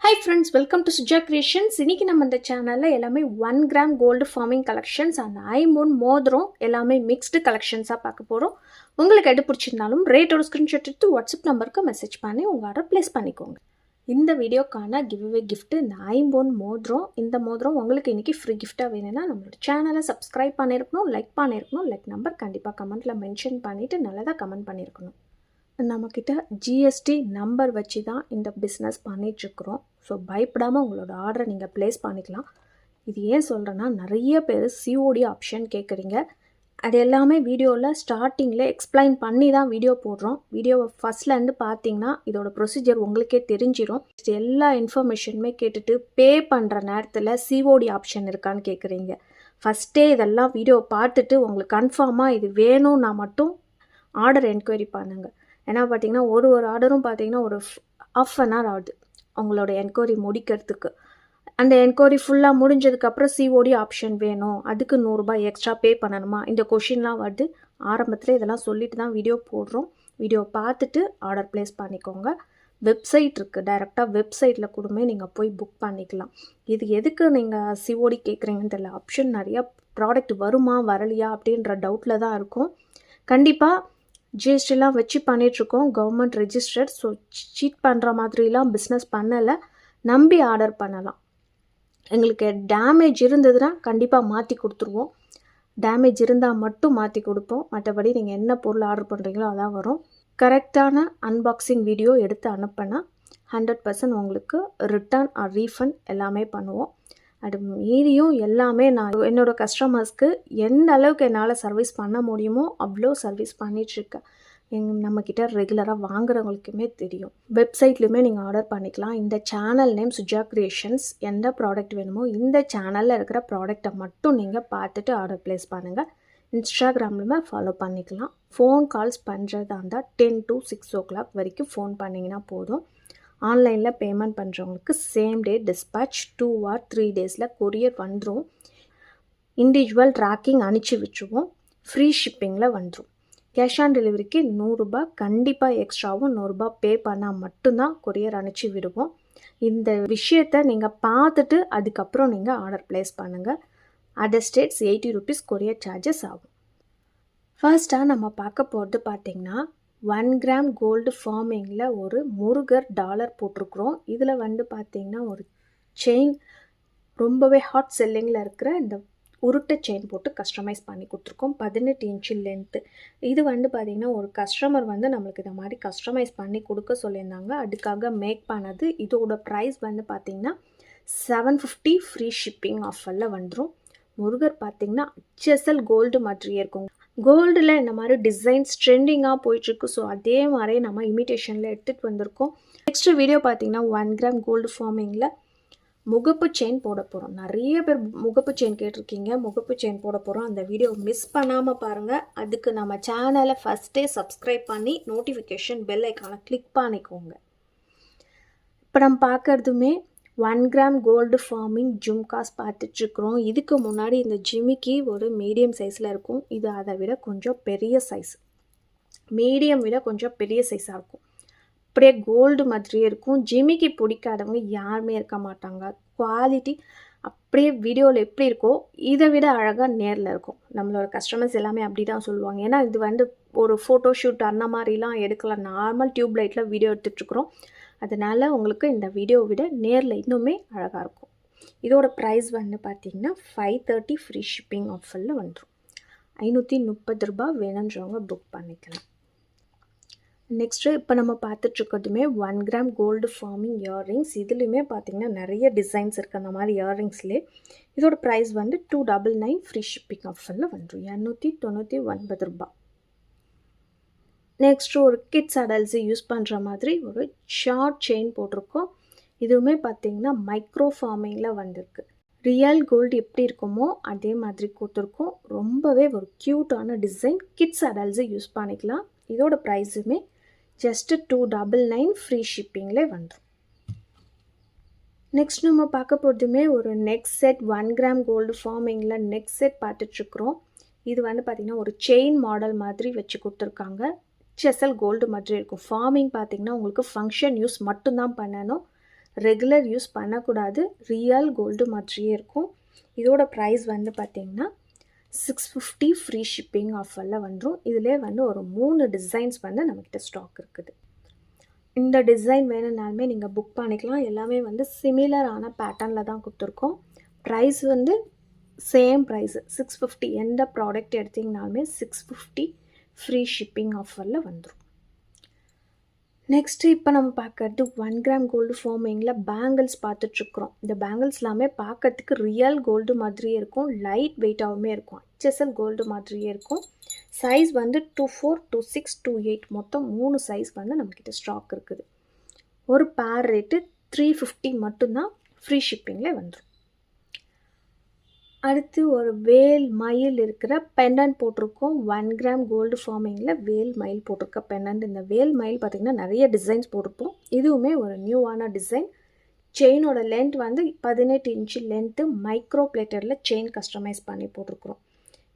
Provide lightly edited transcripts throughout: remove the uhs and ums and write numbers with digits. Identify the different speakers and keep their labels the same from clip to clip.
Speaker 1: Hi friends, welcome to Suja Creations. இன்னைக்கு நம்ம இந்த சேனல்ல எல்லாமே 1 gram gold farming collections and ஐம்பொன் மோதிரம் எல்லாமே mixed collections-ஆ பார்க்க போறோம். உங்களுக்கு எது பிடிச்சிருந்தாலும் ரேட்டோட ஸ்கிரீன்ஷாட் எடுத்து வாட்ஸ்அப் நம்பருக்கு மெசேஜ் பண்ணி உங்க ஆர்டர் பிளேஸ் பண்ணிக்கோங்க. இந்த வீடியோக்கான கிவ்அவே gift இந்த ஐம்பொன் மோதிரம். இந்த மோதிரம் உங்களுக்கு இன்னைக்கு ஃப்ரீ gift-ஆ வேணும்னா நம்மளோட சேனலை சப்ஸ்கிரைப் பண்ணிருக்கணும், லைக் பண்ணிருக்கணும், லைக் நம்பர் கண்டிப்பா கமெண்ட்ல மென்ஷன் பண்ணிட்டு நல்லதா கமெண்ட் பண்ணிருக்கணும். நம்மக்கிட்ட ஜிஎஸ்டி நம்பர் வச்சு தான் இந்த பிஸ்னஸ் பண்ணிகிட்ருக்குறோம். ஸோ பயப்படாமல் உங்களோட ஆர்டரை நீங்கள் ப்ளேஸ் பண்ணிக்கலாம். இது ஏன் சொல்கிறேன்னா, நிறைய பேர் சிஓடி ஆப்ஷன் கேட்குறீங்க. அது எல்லாமே வீடியோவில் ஸ்டார்டிங்கில் எக்ஸ்பிளைன் பண்ணி தான் வீடியோ போடுறோம். வீடியோவை ஃபஸ்ட்லேருந்து பார்த்தீங்கன்னா இதோட ப்ரொசீஜர் உங்களுக்கே தெரிஞ்சிடும். எல்லா இன்ஃபர்மேஷனுமே கேட்டுட்டு பே பண்ணுற நேரத்தில் சிஓடி ஆப்ஷன் இருக்கான்னு கேட்குறீங்க. ஃபஸ்ட்டே இதெல்லாம் வீடியோ பார்த்துட்டு உங்களுக்கு கன்ஃபார்மாக இது வேணும்னா மட்டும் ஆர்டர் என்கொயரி பண்ணுங்கள். ஏன்னா பார்த்தீங்கன்னா ஒரு ஆர்டரும் பார்த்தீங்கன்னா ஒரு ஆஃப் அன் ஹவர் ஆகுது உங்களோட என்கொயரி முடிக்கிறதுக்கு. அந்த என்கொயரி ஃபுல்லாக முடிஞ்சதுக்கப்புறம் சிஓடி ஆப்ஷன் வேணும், அதுக்கு 100 ரூபாய் எக்ஸ்ட்ரா பே பண்ணணுமா, இந்த கொஷின்லாம் வருது. ஆரம்பத்தில் இதெல்லாம் சொல்லிட்டு தான் வீடியோ போடுறோம். வீடியோ பார்த்துட்டு ஆர்டர் ப்ளேஸ் பண்ணிக்கோங்க. வெப்சைட் இருக்குது, டைரெக்டாக வெப்சைட்டில் கூடமே நீங்கள் போய் புக் பண்ணிக்கலாம். இது எதுக்கு நீங்கள் சிஓடி கேட்குறீங்கன்னு தெரியல. ஆப்ஷன் நிறையா ப்ராடக்ட் வருமா வரலையா அப்படின்ற டவுட்டில் தான் இருக்கும். கண்டிப்பாக ஜிஎஸ்டிலாம் வச்சு பண்ணிகிட்ருக்கோம், கவர்மெண்ட் ரெஜிஸ்டர்ட். ஸோ சீட் பண்ணுற மாதிரிலாம் பிஸ்னஸ் பண்ணலை, நம்பி ஆர்டர் பண்ணலாம். எங்களுக்கு டேமேஜ் இருந்ததுன்னா கண்டிப்பாக மாற்றி கொடுத்துருவோம். டேமேஜ் இருந்தால் மட்டும் மாற்றி கொடுப்போம். மற்றபடி நீங்கள் என்ன பொருள் ஆர்டர் பண்ணுறீங்களோ அதான் வரும். கரெக்டான அன்பாக்சிங் வீடியோ எடுத்து அனுப்பினா 100% உங்களுக்கு ரிட்டர்ன் ஆர் ரீஃபண்ட் எல்லாமே பண்ணுவோம். அது மீறியும் எல்லாமே நான் என்னோடய கஸ்டமர்ஸ்க்கு எந்த அளவுக்கு என்னால் சர்வீஸ் பண்ண முடியுமோ அவ்வளோ சர்வீஸ் பண்ணிகிட்ருக்கேன். நம்மக்கிட்ட ரெகுலராக வாங்குறவங்களுக்குமே தெரியும். வெப்சைட்லேயுமே நீங்கள் ஆர்டர் பண்ணிக்கலாம். இந்த சேனல் நேம் சுஜா கிரியேஷன்ஸ். எந்த ப்ராடக்ட் வேணுமோ இந்த சேனலில் இருக்கிற ப்ராடக்டை மட்டும் நீங்கள் பார்த்துட்டு ஆர்டர் ப்ளேஸ் பண்ணுங்கள். இன்ஸ்டாகிராம்லையுமே ஃபாலோ பண்ணிக்கலாம். ஃபோன் கால்ஸ் பண்ணுறதா இருந்தால் 10 to 6 o'clock வரைக்கும் ஃபோன் பண்ணிங்கன்னா போதும். ஆன்லைனில் பேமெண்ட் பண்ணுறவங்களுக்கு same day dispatch 2 or 3 days courier வந்துடும். இண்டிவிஜுவல் ட்ராக்கிங் அனுப்பிச்சி விட்டுருவோம். ஃப்ரீ ஷிப்பிங்கில் வந்துடும். கேஷ் ஆன் டெலிவரிக்கு 100 ரூபாய் கண்டிப்பாக எக்ஸ்ட்ராவும் 100 ரூபாய் பே பண்ணால் மட்டும்தான் கொரியர் அனுப்பிச்சி விடுவோம். இந்த விஷயத்தை நீங்கள் பார்த்துட்டு அதுக்கப்புறம் நீங்கள் ஆர்டர் ப்ளேஸ் பண்ணுங்கள். Other states 80 rupees courier charges ஆகும். ஃபர்ஸ்ட்டாக நம்ம பார்க்க போகிறது பார்த்திங்கன்னா 1 gram கோல்டு ஃபார்மிங்கில் ஒரு முருகர் டாலர் போட்டிருக்கிறோம். இதில் பார்த்திங்கன்னா ஒரு செயின் ரொம்பவே ஹாட் செல்லிங்கில் இருக்கிற இந்த உருட்டை செயின் போட்டு கஸ்டமைஸ் பண்ணி கொடுத்துருக்கோம். 18 inch லென்த்து. இது பார்த்திங்கன்னா ஒரு கஸ்டமர் நம்மளுக்கு இந்த மாதிரி கஸ்டமைஸ் பண்ணி கொடுக்க சொல்லியிருந்தாங்க, அதுக்காக மேக் பண்ணது. இதோட ப்ரைஸ் பார்த்திங்கன்னா 750 ஃப்ரீ ஷிப்பிங் ஆஃபரில் வந்துடும். முருகர் பார்த்திங்கன்னா HSL கோல்டு மாதிரியே இருக்கும். கோல்டில் இந்த மாதிரி டிசைன்ஸ் ட்ரெண்டிங்காக போயிட்டுருக்கு. ஸோ அதே மாதிரி நம்ம இமிட்டேஷனில் எடுத்துகிட்டு வந்திருக்கோம். நெக்ஸ்ட் வீடியோ பார்த்திங்கன்னா 1 gram கோல்டு ஃபார்மிங்கில் முகப்பு செயின் போட போகிறோம். நிறைய பேர் முகப்பு செயின் கேட்டிருக்கீங்க, முகப்பு செயின் போட போகிறோம். அந்த வீடியோ மிஸ் பண்ணாமல் பாருங்கள். அதுக்கு நம்ம சேனலை ஃபஸ்ட்டே சப்ஸ்கிரைப் பண்ணி நோட்டிஃபிகேஷன் பெல் ஐக்கானை கிளிக் பண்ணிக்கோங்க. இப்போ நம்ம பார்க்குறதுமே 1 gram கோல்டு ஃபார்மிங் ஜும்காஸ் பார்த்துட்ருக்குறோம். இதுக்கு முன்னாடி இந்த ஜிமிக்கி ஒரு மீடியம் சைஸில் இருக்கும். இது அதை விட கொஞ்சம் பெரிய சைஸ், மீடியம் விட கொஞ்சம் பெரிய சைஸாக இருக்கும். அப்படியே கோல்டு மாதிரியே இருக்கும். ஜிமிக்கி பிடிக்காதவங்க யாருமே இருக்க மாட்டாங்க. குவாலிட்டி அப்படியே வீடியோவில் எப்படி இருக்கோ இதை விட அழகாக நேரில் இருக்கும். நம்மளோட கஸ்டமர்ஸ் எல்லாமே அப்படி தான் சொல்லுவாங்க. ஏன்னா இது ஒரு ஃபோட்டோ ஷூட் அந்த மாதிரிலாம் எடுக்கலாம். நார்மல் டியூப் லைட்டில் வீடியோ எடுத்துகிட்ருக்குறோம். அதனால் உங்களுக்கு இந்த வீடியோவை விட நேரில் இன்னுமே அழகாக இருக்கும். இதோட ப்ரைஸ் பார்த்திங்கன்னா 530 ஃப்ரீ ஷிப்பிங் ஆஃபரில் வந்துடும். 530 ரூபாய் வேணுன்றவங்க புக் பண்ணிக்கலாம். நெக்ஸ்ட்டு இப்போ நம்ம பார்த்துட்ருக்கிறதுமே 1 gram கோல்டு ஃபார்மிங் இயர்ரிங்ஸ். இதுலேயுமே பார்த்திங்கன்னா நிறைய டிசைன்ஸ் இருக்குது அந்த மாதிரி இயர்ரிங்ஸ்லேயே. இதோட ப்ரைஸ் 299 ஃப்ரீ ஷிப்பிங் ஆஃபரில் வந்துடும். 299 ரூபாய். நெக்ஸ்ட்டு ஒரு கிட்ஸ் அடல்ட்ஸு யூஸ் பண்ணுற மாதிரி ஒரு ஷார்ட் செயின் போட்டிருக்கோம். இதுவுமே பார்த்திங்கன்னா மைக்ரோ ஃபார்மிங்கில் வந்திருக்கு. ரியல் கோல்டு எப்படி இருக்குமோ அதே மாதிரி கொடுத்துருக்கோம். ரொம்பவே ஒரு க்யூட்டான டிசைன். கிட்ஸ் அடல்ட்ஸு யூஸ் பண்ணிக்கலாம். இதோட ப்ரைஸுமே ஜஸ்ட்டு 299 ஃப்ரீ ஷிப்பிங்கில் வந்துடும். நெக்ஸ்ட் நம்ம பார்க்க போகிறதுமே ஒரு நெக் செட் 1 gram கோல்டு ஃபார்மிங்கில் நெக் செட் பார்த்துட்ருக்குறோம். இது பார்த்திங்கன்னா ஒரு செயின் மாடல் மாதிரி வச்சு கொடுத்துருக்காங்க. HSL கோல்டு மாதிரி இருக்கும். ஃபார்மிங் பார்த்திங்கன்னா உங்களுக்கு ஃபங்க்ஷன் யூஸ் மட்டும்தான் பண்ணணும். ரெகுலர் யூஸ் பண்ணக்கூடாது. ரியல் கோல்டு மாதிரியே இருக்கும். இதோட ப்ரைஸ் வந்து பார்த்திங்கன்னா $650 ஃப்ரீ ஷிப்பிங் ஆஃபரில் வந்துடும். இதிலே வந்து ஒரு 3 டிசைன்ஸ் வந்து நம்மக்கிட்ட ஸ்டாக் இருக்குது. இந்த டிசைன் வேணும்னாலுமே நீங்கள் புக் பண்ணிக்கலாம். எல்லாமே வந்து சிமிலரான பேட்டர்னில் தான் கொடுத்துருக்கோம். ப்ரைஸ் வந்து சேம் ப்ரைஸு $650. எந்த ப்ராடக்ட் எடுத்திங்கனாலுமே $650 ஃப்ரீ ஷிப்பிங் ஆஃபரில் வந்துடும். நெக்ஸ்ட்டு இப்போ நம்ம பார்க்கறது 1 கிராம் கோல்டு ஃபார்மிங்கில் பேங்கிள்ஸ் பார்த்துட்ருக்குறோம். இந்த பேங்கிள்ஸ் எல்லாமே பார்க்கறதுக்கு ரியல் கோல்டு மாதிரியே இருக்கும். லைட் வெயிட்டாகவுமே இருக்கும். HSL கோல்டு மாதிரியே இருக்கும். சைஸ் வந்து 24, 26, 28 மொத்தம் 3 சைஸ் வந்து நம்மக்கிட்ட ஸ்டாக் இருக்குது. ஒரு பேர் ரேட்டு $350 மட்டும்தான். ஃப்ரீ ஷிப்பிங்கில் வந்துடும். அடுத்து ஒரு வேல் மயில் இருக்கிற பெண்டன்ட் போட்டிருக்கோம். 1 கிராம் கோல்டு ஃபார்மிங்கில் வேல் மயில் போட்டிருக்க பெண்டன்ட். இந்த வேல் மயில் பார்த்திங்கன்னா நிறைய டிசைன்ஸ் போட்டிருப்போம். இதுவுமே ஒரு நியூவான டிசைன். செயினோட லென்த் வந்து 18 இன்ச்சு லென்த்து. மைக்ரோ பிளேட்டரில் செயின் கஸ்டமைஸ் பண்ணி போட்டிருக்கிறோம்.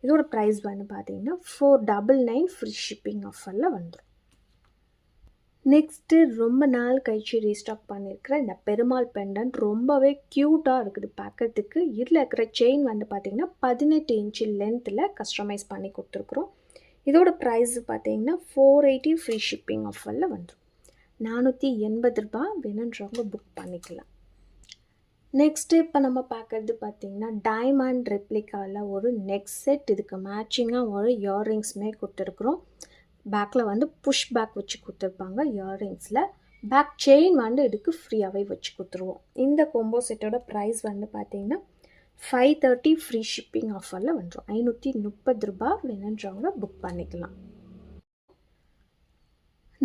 Speaker 1: இதோட ப்ரைஸ் வந்து பார்த்திங்கன்னா $499 ஃப்ரீ ஷிப்பிங் ஆஃபரில் வந்துடும். நெக்ஸ்ட்டு ரொம்ப நாள் கழிச்சு ரீஸ்டாக் பண்ணியிருக்கிற இந்த பெருமாள் பெண்டன்ட் ரொம்பவே க்யூட்டாக இருக்குது பார்க்கறதுக்கு. இதில் இருக்கிற செயின் வந்து பார்த்திங்கன்னா 18 இன்ச்சு லென்த்தில் கஸ்டமைஸ் பண்ணி கொடுத்துருக்குறோம். இதோட ப்ரைஸ் பார்த்திங்கன்னா $480 ஃப்ரீ ஷிப்பிங் ஆஃபரில் வந்துடும். $480 வேணுன்றவங்க புக் பண்ணிக்கலாம். நெக்ஸ்ட்டு இப்போ நம்ம பார்க்குறது பார்த்திங்கன்னா டைமண்ட் ரெப்ளிகாவில் ஒரு நெக் செட். இதுக்கு மேட்சிங்காக ஒரு இயர்ரிங்ஸுமே கொடுத்துருக்குறோம். பேக்கில் வந்து புஷ் பேக் வச்சு கொடுத்துருப்பாங்க இயர்ரிங்ஸில். பேக் செயின் வந்து இதுக்கு ஃப்ரீயாகவே வச்சு கொடுத்துருவோம். இந்த கோம்போ செட்டோட ப்ரைஸ் வந்து பார்த்திங்கன்னா $530 ஃப்ரீ ஷிப்பிங் ஆஃபரில் வந்துடும். $530 வேணுன்றவங்க புக் பண்ணிக்கலாம்.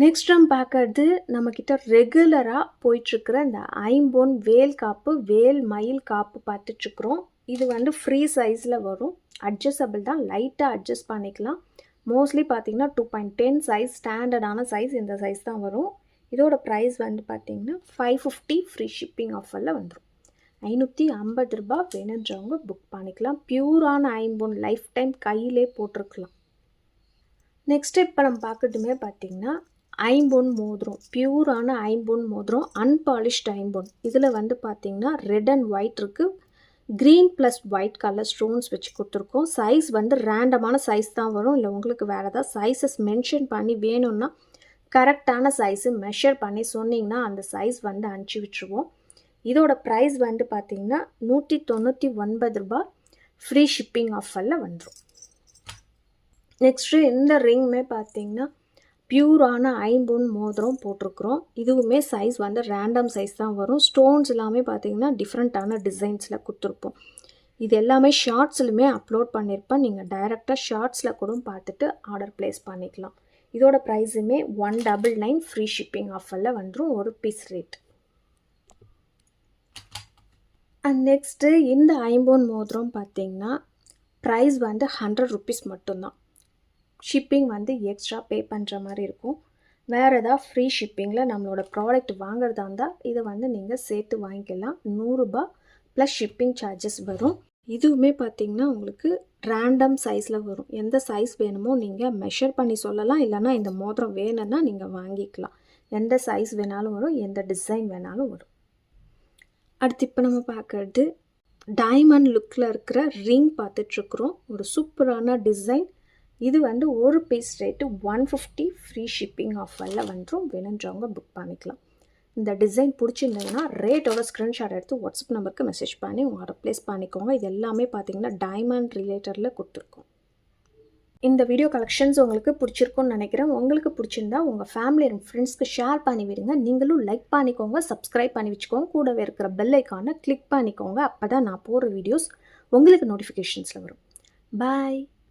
Speaker 1: நெக்ஸ்ட் நம்ம பார்க்கறது நம்மக்கிட்ட ரெகுலராக போயிட்டுருக்கிற இந்த ஐம்பொன் வேல் காப்பு, வேல் மயில் காப்பு பார்த்துட்ருக்குறோம். இது வந்து ஃப்ரீ சைஸில் வரும். அட்ஜஸ்டபிள் தான், லைட்டாக அட்ஜஸ்ட் பண்ணிக்கலாம். மோஸ்ட்லி பார்த்திங்கன்னா 2.10 சைஸ் ஸ்டாண்டர்டான சைஸ். இந்த சைஸ் தான் வரும். இதோட ப்ரைஸ் வந்து பார்த்திங்கன்னா $550 ஃப்ரீ ஷிப்பிங் ஆஃபரில் வந்துடும். $550 வேணுன்றவங்க புக் பண்ணிக்கலாம். பியூரான ஐம்பொன் லைஃப் டைம் கையிலே போட்டிருக்கலாம். நெக்ஸ்ட்டு இப்போ நம்ம பார்க்குறதுமே பார்த்திங்கன்னா ஐம்பொன் மோதிரம், பியூரான ஐம்பொன் மோதிரம், அன்பாலிஷ்ட் ஐம்பொன். இதில் வந்து பார்த்திங்கன்னா ரெட் அண்ட் ஒயிட் இருக்குது. Green plus white colour stones வச்சு கொடுத்துருக்கோம். சைஸ் வந்து ரேண்டமான சைஸ் தான் வரும். இல்லை உங்களுக்கு வேறு ஏதாவது சைஸஸ் மென்ஷன் பண்ணி வேணும்னா கரெக்டான சைஸு மெஷர் பண்ணி சொன்னிங்கன்னா அந்த சைஸ் வந்து அனுப்பிச்சி விட்டுருவோம். இதோட ப்ரைஸ் வந்து பார்த்திங்கன்னா $199 ஃப்ரீ ஷிப்பிங் ஆஃபரில் வந்துடும். நெக்ஸ்ட்டு இந்த ரிங்குமே பார்த்திங்கன்னா பியூரான ஐம்பொன் மோதிரம் போட்டிருக்குறோம். இதுவுமே சைஸ் வந்து ரேண்டம் சைஸ் தான் வரும். ஸ்டோன்ஸ் எல்லாமே பார்த்திங்கன்னா டிஃப்ரெண்ட்டான டிசைன்ஸில் கொடுத்துருப்போம். இது எல்லாமே ஷார்ட்ஸ்லுமே அப்லோட் பண்ணியிருப்பேன். நீங்கள் டைரெக்டாக ஷார்ட்ஸில் கூட பார்த்துட்டு ஆர்டர் ப்ளேஸ் பண்ணிக்கலாம். இதோட ப்ரைஸுமே $199 ஃப்ரீ ஷிப்பிங் ஆஃபரில் வந்துடும். ஒரு பீஸ் ரேட். அண்ட் நெக்ஸ்ட்டு இந்த ஐம்பொன் மோதிரம் பார்த்திங்கன்னா ப்ரைஸ் வந்து $100 மட்டும்தான். ஷிப்பிங் வந்து எக்ஸ்ட்ரா பே பண்ணுற மாதிரி இருக்கும். வேறு ஏதாவது ஃப்ரீ ஷிப்பிங்கில் நம்மளோட ப்ராடக்ட் வாங்குறதா இருந்தால் இதை வந்து நீங்கள் சேர்த்து வாங்கிக்கலாம். $100 ப்ளஸ் ஷிப்பிங் சார்ஜஸ் வரும். இதுவுமே பார்த்திங்கன்னா உங்களுக்கு ரேண்டம் சைஸில் வரும். எந்த சைஸ் வேணுமோ நீங்கள் மெஷர் பண்ணி சொல்லலாம். இல்லைனா இந்த மோதிரம் வேணும்னா நீங்கள் வாங்கிக்கலாம். எந்த சைஸ் வேணாலும் வரும், எந்த டிசைன் வேணாலும் வரும். அடுத்து இப்போ நம்ம பார்க்குறது டைமண்ட் லுக்கில் இருக்கிற ரிங் பார்த்துட்ருக்குறோம். ஒரு சூப்பரான டிசைன். இது வந்து ஒரு பீஸ் ரேட்டு $150 ஃப்ரீ ஷிப்பிங் ஆஃபரில் வந்துடும். வேணுன்றவங்க புக் பண்ணிக்கலாம். இந்த டிசைன் பிடிச்சிருந்ததுன்னா ரேட்டோட ஸ்க்ரீன்ஷாட் எடுத்து வாட்ஸ்அப் நம்பருக்கு மெசேஜ் பண்ணி உங்கள் ஆர்டர் ப்ளேஸ் பண்ணிக்கோங்க. இது எல்லாமே பார்த்திங்கன்னா டைமண்ட் ரிலேட்டடில் கொடுத்துருக்கோம். இந்த வீடியோ கலெக்ஷன்ஸ் உங்களுக்கு பிடிச்சிருக்குன்னு நினைக்கிறேன். உங்களுக்கு பிடிச்சிருந்தா உங்கள் ஃபேமிலி அண்ட் ஃப்ரெண்ட்ஸ்க்கு ஷேர் பண்ணி விடுங்க. நீங்களும் லைக் பண்ணிக்கோங்க, சப்ஸ்கிரைப் பண்ணி வச்சுக்கோங்க. கூடவே இருக்கிற பெல் ஐக்கானை கிளிக் பண்ணிக்கோங்க. அப்போ தான் நான் போடுற வீடியோஸ் உங்களுக்கு நோட்டிஃபிகேஷன்ஸில் வரும். பாய்.